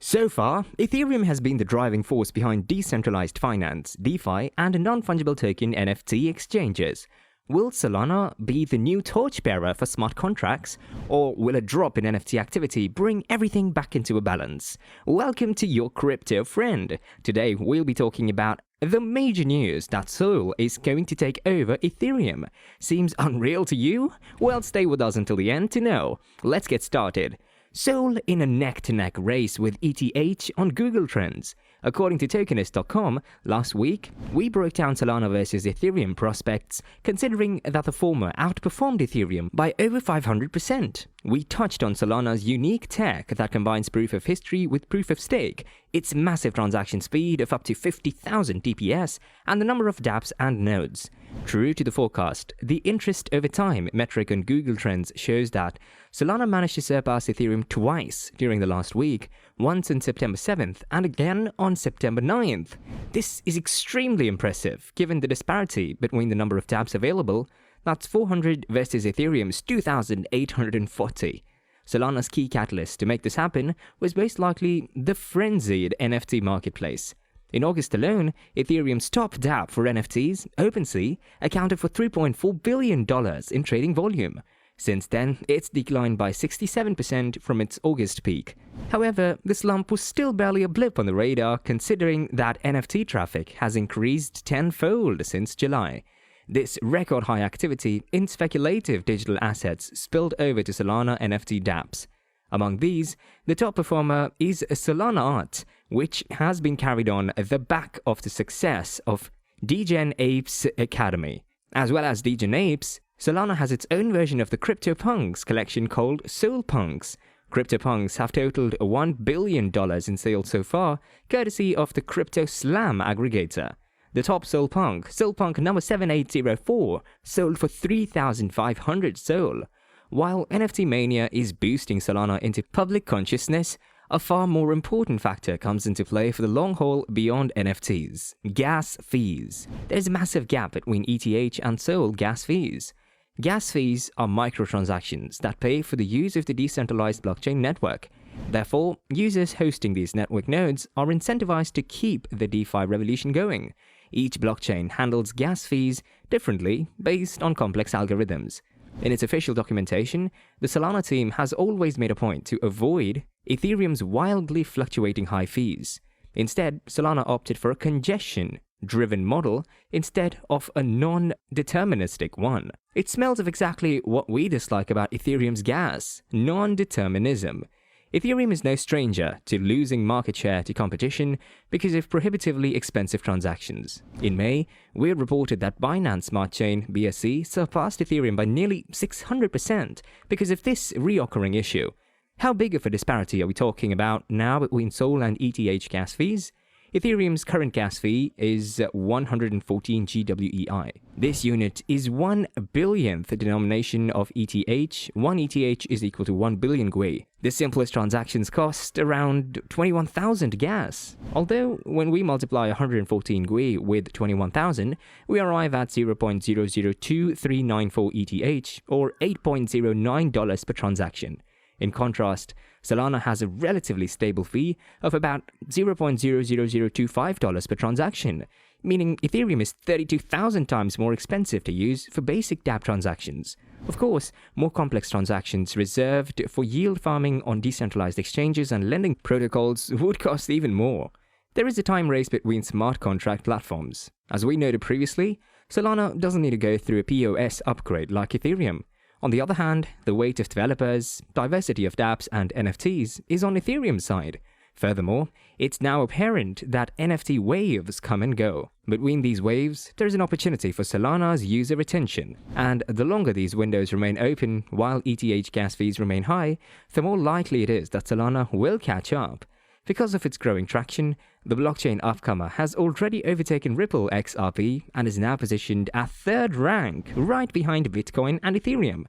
So far, Ethereum has been the driving force behind decentralized finance, DeFi, and non-fungible token NFT exchanges. Will Solana be the new torchbearer for smart contracts, or will a drop in NFT activity bring everything back into a balance? Welcome to your crypto friend. Today, we'll be talking about the major news that Sol is going to take over Ethereum. Seems unreal to you? Well, stay with us until the end to know. Let's get started. Sol in a neck-to-neck race with ETH on Google Trends. According to Tokenist.com, last week, we broke down Solana versus Ethereum prospects, considering that the former outperformed Ethereum by over 500%. We touched on Solana's unique tech that combines proof of history with proof of stake, its massive transaction speed of up to 50,000 TPS, and the number of dApps and nodes. True to the forecast, the interest over time metric on Google Trends shows that Solana managed to surpass Ethereum twice during the last week, once on September 7th and again on September 9th. This is extremely impressive, given the disparity between the number of dApps available. That's 400 versus Ethereum's 2,840. Solana's key catalyst to make this happen was most likely the frenzied NFT marketplace. In August alone, Ethereum's top dApp for NFTs, OpenSea, accounted for $3.4 billion in trading volume. Since then, it's declined by 67% from its August peak. However, the slump was still barely a blip on the radar, considering that NFT traffic has increased tenfold since July. This record-high activity in speculative digital assets spilled over to Solana NFT dApps. Among these, the top performer is Solana Art, which has been carried on the back of the success of DGenApes Academy. As well as DGenApes, Solana has its own version of the CryptoPunks collection called SolPunks. CryptoPunks have totaled $1 billion in sales so far, courtesy of the CryptoSlam aggregator. The top SolPunk number 7804, sold for 3,500 Sol. While NFT Mania is boosting Solana into public consciousness, a far more important factor comes into play for the long haul beyond NFTs: gas fees. There's a massive gap between ETH and Sol gas fees. Gas fees are microtransactions that pay for the use of the decentralized blockchain network. Therefore, users hosting these network nodes are incentivized to keep the DeFi revolution going. Each blockchain handles gas fees differently based on complex algorithms. In its official documentation, the Solana team has always made a point to avoid Ethereum's wildly fluctuating high fees. Instead, Solana opted for a congestion-driven model instead of a non-deterministic one. It smells of exactly what we dislike about Ethereum's gas: non-determinism. Ethereum is no stranger to losing market share to competition because of prohibitively expensive transactions. In May, we reported that Binance Smart Chain BSC surpassed Ethereum by nearly 600% because of this reoccurring issue. How big of a disparity are we talking about now between Sol and ETH gas fees? Ethereum's current gas fee is 114 GWEI. This unit is 1 billionth denomination of ETH. 1 ETH is equal to 1 billion GWEI. The simplest transactions cost around 21,000 gas. Although, when we multiply 114 GWEI with 21,000, we arrive at 0.002394 ETH, or $8.09 per transaction. In contrast, Solana has a relatively stable fee of about $0.00025 per transaction, meaning Ethereum is 32,000 times more expensive to use for basic dApp transactions. Of course, more complex transactions reserved for yield farming on decentralized exchanges and lending protocols would cost even more. There is a time race between smart contract platforms. As we noted previously, Solana doesn't need to go through a POS upgrade like Ethereum. On the other hand, the weight of developers, diversity of dApps, and NFTs is on Ethereum's side. Furthermore, it's now apparent that NFT waves come and go. Between these waves, there's an opportunity for Solana's user retention, and the longer these windows remain open while ETH gas fees remain high, the more likely it is that Solana will catch up. Because of its growing traction, the blockchain upcomer has already overtaken Ripple XRP and is now positioned at third rank, right behind Bitcoin and Ethereum.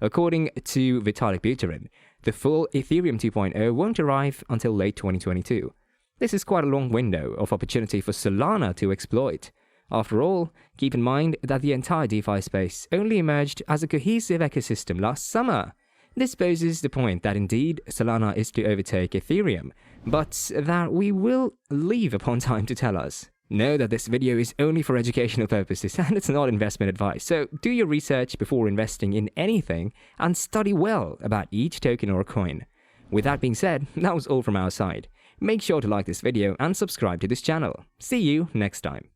According to VITALIK BUTERIN, the full Ethereum 2.0 won't arrive until late 2022. This is quite a long window of opportunity for Solana to exploit. After all, keep in mind that the entire DeFi space only emerged as a cohesive ecosystem last summer. This poses the point that indeed Solana is to overtake Ethereum, but that we will leave upon time to tell us. Know that this video is only for educational purposes and it's not investment advice, so do your research before investing in anything and study well about each token or coin. With that being said, that was all from our side. Make sure to like this video and subscribe to this channel. See you next time.